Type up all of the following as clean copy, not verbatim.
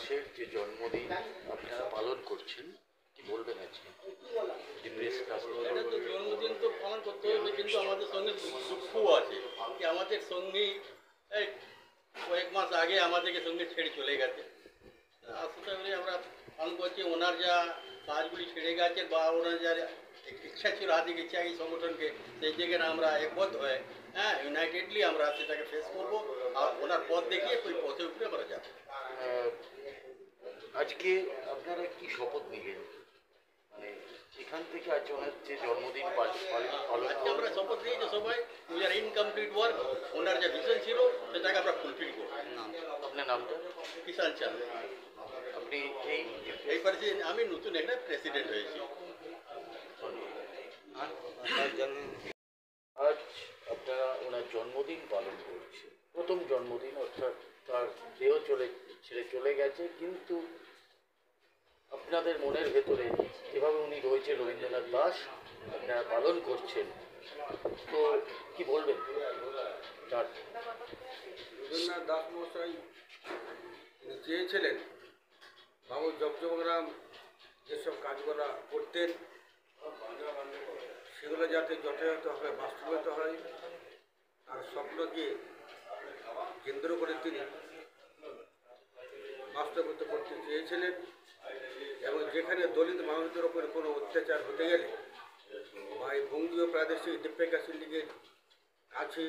দাসের যে জন্মদিন আপনারা পালন করছেন, কি বলবেন আজকে? এটা তো জন্মদিন তো পালন করতে হবে, কিন্তু আমাদের সঙ্গে দুঃখও আছে কি আমাদের সঙ্গী এই কয়েক মাস আগে আমাদেরকে সঙ্গে ছেড়ে চলে গেছে। আসতে আমরা পালন করছি। ওনার যা কাজগুলি ছেড়ে গেছে বা ওনার যা ইচ্ছা ছিল, আর্থিক ইচ্ছা এই সংগঠনকে, সেই জায়গায় আমরা একবদ্ধ হয়ে ইউনাইটেডলি আমরা সেটাকে ফেস করবো। আর ওনার পথ দেখিয়ে ওই পথে উপরে আমরা যাবো। আজকে আপনারা কি শপথ নিলেন, মানে এখান থেকে আজ ওনার যে জন্মদিন পালন আজকে আমরা শপথ নিয়েছি সবাই, উই আর ইনকমপ্লিট ওয়ার্ক। ওনার যে ভিশন ছিল সেটাকে আমরা ফুলফিল করবো। আপনার নামটা? কিষান চাঁদ। আপনি এই পারে আমি নতুন একটা প্রেসিডেন্ট হয়েছি। আজ আপনারা ওনার জন্মদিন পালন করছে, প্রথম জন্মদিন, অর্থাৎ তার দেহ ছেড়ে চলে গেছে, কিন্তু আপনাদের মনের ভেতরে যেভাবে উনি রয়েছে রবীন্দ্রনাথ দাস, আপনারা পালন করছেন, তো কি বলবেন? রবীন্দ্রনাথ দাস মহাশয় চেয়েছিলেন বাবু জগজীবনরাম যেসব কাজগুলো করতেন সেগুলো যাতে যথাযথভাবে বাস্তবায়িত হয়, তার স্বপ্নকে কেন্দ্র করে তিনি বাস্তবায়িত করতে চেয়েছিলেন। এবং যেখানে দলিত মানুষদের ওপরে কোনো অত্যাচার হতে গেলে বা এই বঙ্গীয় প্রাদেশিক ডেমোক্রেসি লীগের কাছে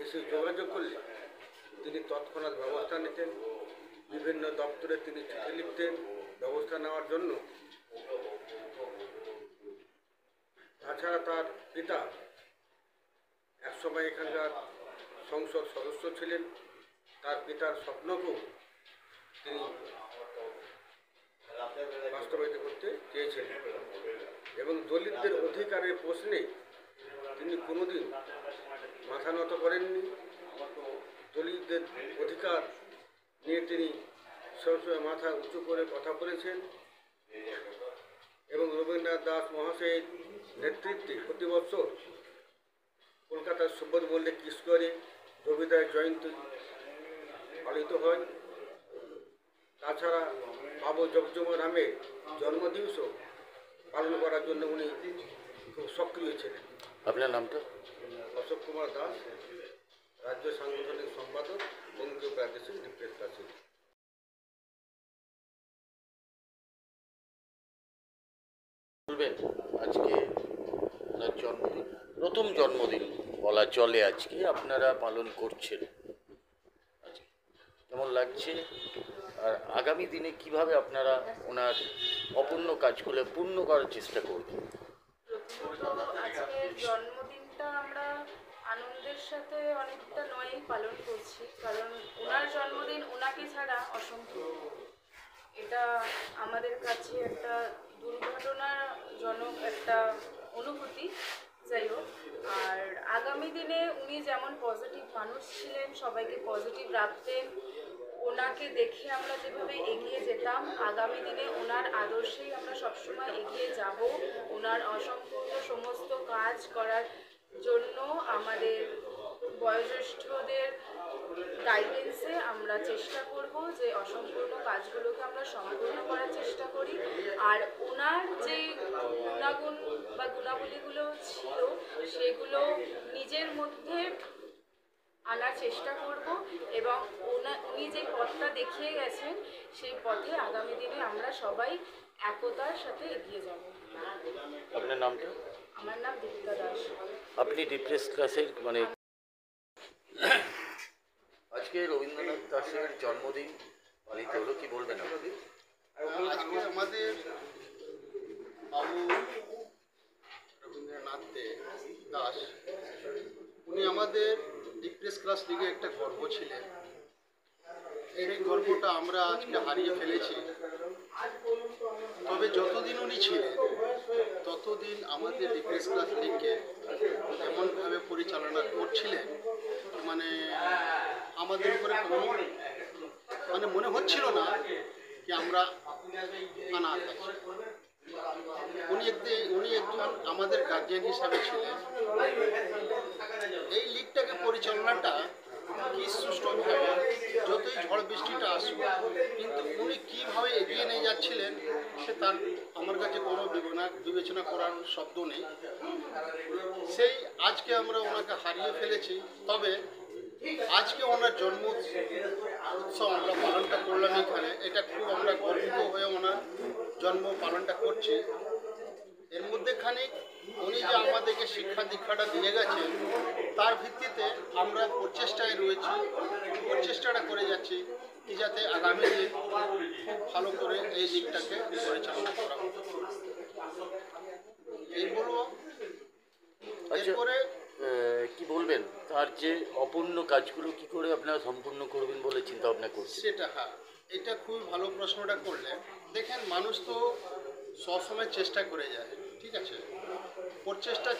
এসে যোগাযোগ করলে তিনি তৎক্ষণাৎ ব্যবস্থা নিতেন। বিভিন্ন দপ্তরে তিনি চিঠি লিখতেন ব্যবস্থা নেওয়ার জন্য। তাছাড়া তার পিতা একসময় এখানকার সংসদ সদস্য ছিলেন। তার পিতার স্বপ্নকেও তিনি বাস্তবায়িত করতে চেয়েছিলেন এবং দলিতদের অধিকারের প্রশ্নে তিনি কোনোদিন মাথা নত করেননি। দলিতদের অধিকার নিয়ে তিনি সবসময় মাথা উঁচু করে কথা বলেছেন এবং রবীন্দ্রনাথ দাস মহাশয়ের নেতৃত্বে প্রতি বছর কলকাতার সুবোধ মল্লিক স্কোয়ারে রবিদাস জয়ন্তী পালিত হয়। তাছাড়া বাবু জগজীবনরামের জন্মদিবসও পালন করার জন্য উনি খুব সক্রিয় ছিলেন। আপনার নামটা? অশোক কুমার দাস, রাজ্য সাংগঠনিক সম্পাদক, বঙ্গীয় প্রাদেশিক ডেমোক্রেসি। বলবেন আজকে ওনার জন্মদিন, প্রথম জন্মদিন বলা চলে, আজকে আপনারা পালন করছেন, আজকে কেমন লাগছে? আর আগামী দিনে কিভাবে আপনারা ওনার অপূর্ণ কাজগুলো পূর্ণ করার চেষ্টা করবেন? আজকের জন্মদিনটা আমরা আনন্দের সাথে অনেকটা নয়ই পালন করছি, কারণ ওনার জন্মদিন ওনাকে ছাড়া অসম্ভব। এটা আমাদের কাছে একটা দুর্ঘটনাজনক একটা অনুভূতি। যাই হোক, আর আগামী দিনে উনি যেমন পজিটিভ মানুষ ছিলেন, সবাইকে পজিটিভ রাখতেন, ওনাকে দেখে আমরা যেভাবে এগিয়ে যেতাম, আগামী দিনে ওনার আদর্শেই আমরা সবসময় এগিয়ে যাব। ওনার অসম্পূর্ণ সমস্ত কাজ করার জন্য আমাদের বয়োজ্যেষ্ঠদের গাইডেন্সে আমরা চেষ্টা করব যে অসম্পূর্ণ কাজগুলোকে আমরা সম্পূর্ণ করার চেষ্টা করি। আর ওনার যে গুণাগুণ বা গুণাবলীগুলো ছিল সেগুলো নিজের মধ্যে আনার চেষ্টা করব এবং উনি যে পথটা দেখিয়ে গেছেন সেই পথে আগামী দিনে আমরা সবাই একতার সাথে এগিয়ে যাব। আপনার নামটা? আমার নাম দীপিকা দাস। আপনি ডিপ্রেস ক্লাসের, মানে আজকে রবীন্দ্রনাথ দাসের জন্মদিন পালিত হলো, কি বলবেন আপনি? আজকে আমাদের বাবু রবীন্দ্রনাথ দাস, উনি আমাদের ডিপ্রেস ক্লাস লিগে একটা গর্ব ছিলেন। সেই গর্বটা আমরা আজকে হারিয়ে ফেলেছি। তবে যতদিন উনি ছিলেন ততদিন আমাদের ডিপ্রেস ক্লাস লিগকে এমনভাবে পরিচালনা করছিলেন, মানে আমাদের উপরে কোনো মানে মনে হচ্ছিল না কি আমরা অনাথ আছি। উনি একজন আমাদের গার্জিয়ান হিসাবে ছিলেন। এই লিগটাকে পরিচালনাটা কি সুষ্ঠুভাবে যতই ঝড় বৃষ্টিটা আসবে, কিন্তু উনি কীভাবে এগিয়ে নিয়ে যাচ্ছিলেন সে তার আমার কাছে কোনো বিবেচনা করার শব্দ নেই। সেই আজকে আমরা ওনাকে হারিয়ে ফেলেছি, তবে আজকে ওনার জন্ম উৎসব আমরা পালনটা করলাম এখানে, এটা খুব আমরা গর্বিত হয়ে ওনার জন্ম পালনটা করছি। এর মধ্যে খানিক উনি যে আমাদেরকে শিক্ষা দীক্ষাটা দিয়ে গেছেন তার ভিত্তিতে আমরা প্রচেষ্টায় রয়েছি, প্রচেষ্টাটা করে যাচ্ছি কি যাতে আগামী দিন খুব ভালো করে এই দিকটাকে পরিচালনা করা হবে। এই বলবো। আচ্ছা, এরপরে কি বলবেন তার যে অপূর্ণ কাজগুলো কি করে আপনারা সম্পূর্ণ করবেন বলে চিন্তা ভাবনা করছেন? সেটা, হ্যাঁ, এটা খুবই ভালো প্রশ্নটা করলে। দেখেন, মানুষ তো সবসময় চেষ্টা করে যায়, ঠিক আছে।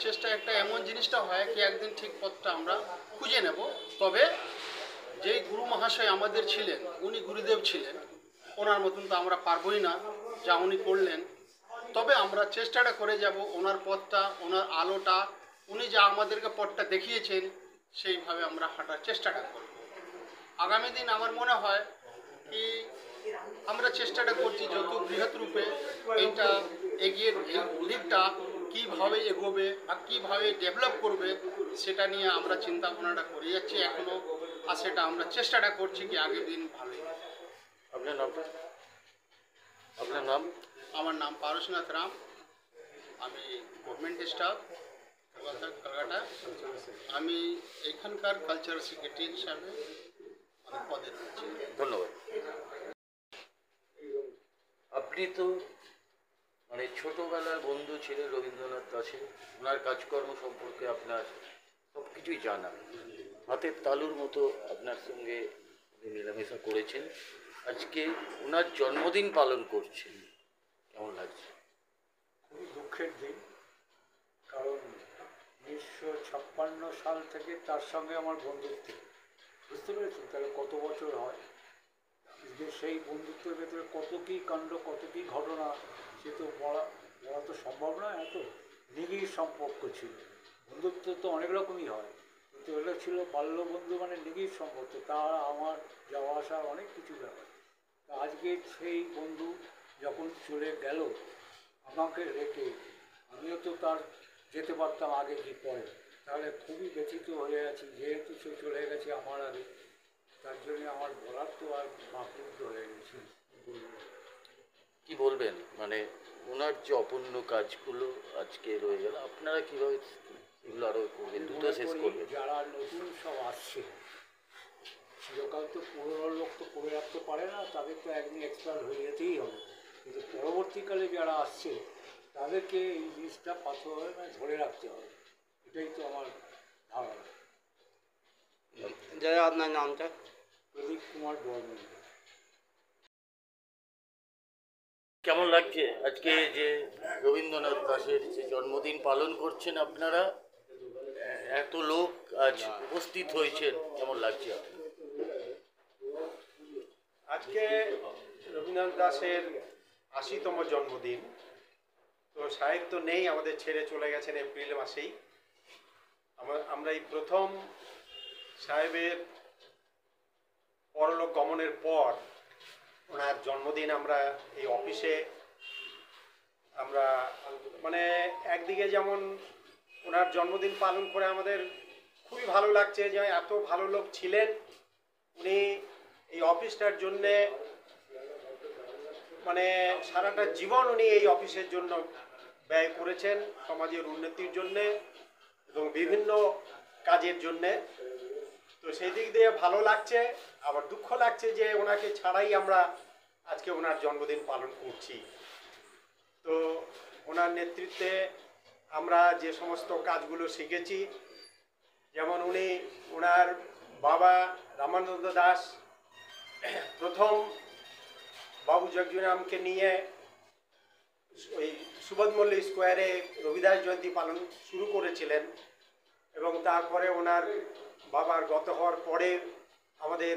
চেষ্টা একটা এমন জিনিসটা হয় কি একদিন ঠিক পথটা আমরা খুঁজে নেব। তবে যেই গুরু মহাশয় আমাদের ছিলেন, উনি গুরুদেব ছিলেন, ওনার মতন তো আমরা পারবই না যা উনি করলেন। তবে আমরা চেষ্টাটা করে যাব ওনার পথটা, ওনার আলোটা, উনি যা আমাদেরকে পথটা দেখিয়েছেন সেইভাবে আমরা হাঁটার চেষ্টাটা করব। আগামী দিন আমার মনে হয় কি আমরা চেষ্টাটা করছি যত বৃহৎ রূপে এইটা এগিয়ে এই দিকটা কীভাবে এগোবে বা কীভাবে ডেভেলপ করবে সেটা নিয়ে আমরা চিন্তা ভাবনাটা করে যাচ্ছি এখনও, আর সেটা আমরা চেষ্টাটা করছি কি আগের দিন ভালোই। আপনার নামটা? আপনার নাম? আমার নাম পারশনাথ রাম, আমি গভর্নমেন্ট স্টাফ কলকাতা। আমি এখানকার কালচারাল সেক্রেটারি হিসাবে আমি পদে রয়েছি। ধন্যবাদ। আপনি তো মানে ছোটোবেলার বন্ধু ছিলেন রবীন্দ্রনাথ দাসের, ওনার কাজকর্ম সম্পর্কে আপনার সব কিছুই জানা, হাতের তালুর মতো আপনার সঙ্গে উনি মেলামেশা করেছেন। আজকে ওনার জন্মদিন পালন করছেন, কেমন লাগছে? খুবই দুঃখের দিন, কারণ 1956 সাল থেকে তার সঙ্গে আমার বন্ধুত্ব, বুঝতে পেরেছেন তাহলে কত বছর হয়। যে সেই বন্ধুত্বের ভেতরে কত কী কাণ্ড, কত কী ঘটনা, সে তো বলা তো সম্ভব নয়। এত নিবিড় সম্পর্ক ছিল। বন্ধুত্ব তো অনেক রকমই হয়, কিন্তু এটা ছিল বাল্যবন্ধু, মানে নিবিড় সম্পর্ক। তার আমার যাওয়া আসা অনেক কিছু ব্যাপার। তা আজকে সেই বন্ধু যখন চলে গেল আমাকে রেখে, আমিও তো তার যেতে পারতাম আগে কি পরে, তাহলে খুবই ব্যথিত হয়ে আছি যেহেতু সে চলে গেছে আমার আগে। তার জন্য আমার বলার তো আর বাকরুদ্ধ হয়ে গেছি। কি বলবেন মানে ওনার যে অপূর্ণ কাজগুলো আজকে রয়ে গেল, আপনারা কীভাবে এগুলো আরও করবেন, দ্রুত শেষ করবেন? যারা নতুন সব আসছে, চিরকাল তো পুরনো লোক তো করে রাখতে পারে না, তাদের তো একদিন এক্সপায়ার হয়ে যেতেই হবে। কিন্তু পরবর্তীকালে যারা আসছে তাদেরকে এই জিনিসটা পাথর মানে ধরে রাখতে হবে, এটাই তো আমার ধারণা। দাদা আপনার নামটা? প্রদীপ কুমার বর্মন। কেমন লাগছে আজকে যে রবীন্দ্রনাথ দাসের যে জন্মদিন পালন করছেন আপনারা, এত লোক আজ উপস্থিত হয়েছেন, কেমন লাগছে আপনার? আজকে রবীন্দ্রনাথ দাসের ৮০তম জন্মদিন। তো সাহেব তো নেই, আমাদের ছেড়ে চলে গেছেন এপ্রিল মাসেই। আমরা এই প্রথম সাহেবের পরলোক গমনের পর ওনার জন্মদিন আমরা এই অফিসে আমরা মানে একদিকে যেমন ওনার জন্মদিন পালন করে আমাদের খুবই ভালো লাগছে যে এত ভালো লোক ছিলেন। উনি এই অফিসটার জন্যে মানে সারাটা জীবন উনি এই অফিসের জন্য ব্যয় করেছেন, সমাজের উন্নতির জন্যে এবং বিভিন্ন কাজের জন্যে। তো সেই দিক দিয়ে ভালো লাগছে, আবার দুঃখ লাগছে যে ওনাকে ছাড়াই আমরা আজকে ওনার জন্মদিন পালন করছি। তো ওনার নেতৃত্বে আমরা যে সমস্ত কাজগুলো শিখেছি, যেমন উনি ওনার বাবা রামানন্দ দাস প্রথম বাবু জগজীবনরামকে নিয়ে ওই সুবোধ মল্লিক স্কোয়ারে রবিদাস জয়ন্তী পালন শুরু করেছিলেন, এবং তারপরে ওনার বাবার গত হওয়ার পরে আমাদের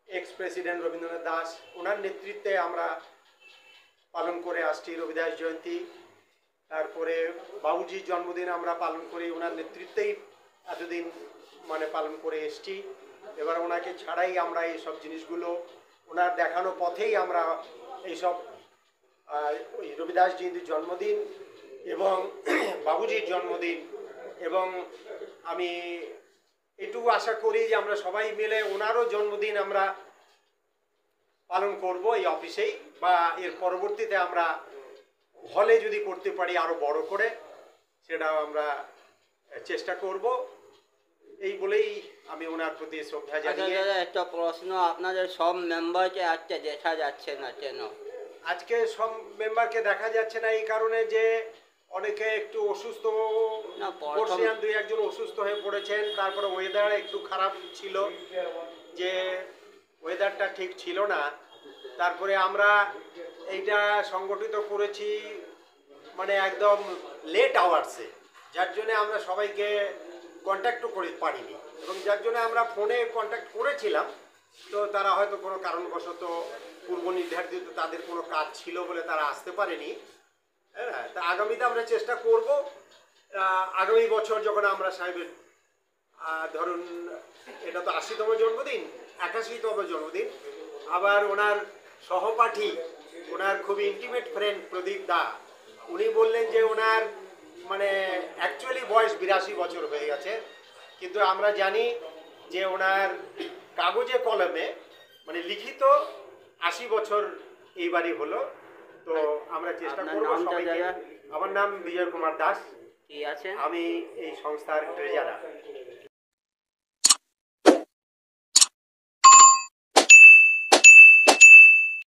এক্স প্রেসিডেন্ট রবীন্দ্রনাথ দাস, ওনার নেতৃত্বে আমরা পালন করে আসছি রবিদাস জয়ন্তী। তারপরে বাবুজির জন্মদিন আমরা পালন করি ওনার নেতৃত্বেই এতদিন মানে পালন করে এসছি। এবার ওনাকে ছাড়াই আমরা এইসব জিনিসগুলো ওনার দেখানো পথেই আমরা এইসব ওই রবিদাসজির জন্মদিন এবং বাবুজির জন্মদিন, এবং আমি এটুকু আশা করি যে আমরা সবাই মিলে ওনারও জন্মদিন আমরা পালন করব এই অফিসেই, বা এর পরবর্তীতে আমরা হলে যদি করতে পারি আরও বড় করে, সেটাও আমরা চেষ্টা করব। এই বলেই আমি ওনার প্রতি শ্রদ্ধা আচ্ছা জানিয়ে দাদা, একটা প্রশ্ন, আপনাদের সব মেম্বারকে আজকে দেখা যাচ্ছে না কেন? আজকে সব মেম্বারকে দেখা যাচ্ছে না এই কারণে যে অনেকে একটু অসুস্থ, না, বর্ষিয়ান দুই একজন অসুস্থ হয়ে পড়েছেন, তারপরে ওয়েদার একটু খারাপ ছিল, যে ওয়েদারটা ঠিক ছিল না। তারপরে আমরা এইটা সংগঠিত করেছি মানে একদম লেট আওয়ার্সে, যার জন্য আমরা সবাইকে কন্ট্যাক্টও করে পারিনি, এবং যার জন্য আমরা ফোনে কন্ট্যাক্ট করেছিলাম, তো তারা হয়তো কোনো কারণবশত পূর্ব নির্ধারিত তাদের কোনো কাজ ছিল বলে তারা আসতে পারেনি। হ্যাঁ, তা আগামীতে আমরা চেষ্টা করব আগামী বছর যখন আমরা সাহেবের ধরুন এটা তো ৮০তম জন্মদিন, ৮১তম জন্মদিন, আবার ওনার সহপাঠী, ওনার খুবই ইন্টিমেট ফ্রেন্ড প্রদীপ দা, উনি বললেন যে ওনার মানে অ্যাকচুয়ালি বয়স ৮২ বছর হয়ে গেছে, কিন্তু আমরা জানি যে ওনার কাগজে কলমে মানে লিখিত ৮০ বছর এইবারই হলো। তো আমরা চেষ্টা আপনার করব নামটা সবাইকে। দাদা? আমার নাম বিজয় কুমার দাস, কি আছে? আমি এই সংস্থার ট্রেজারার।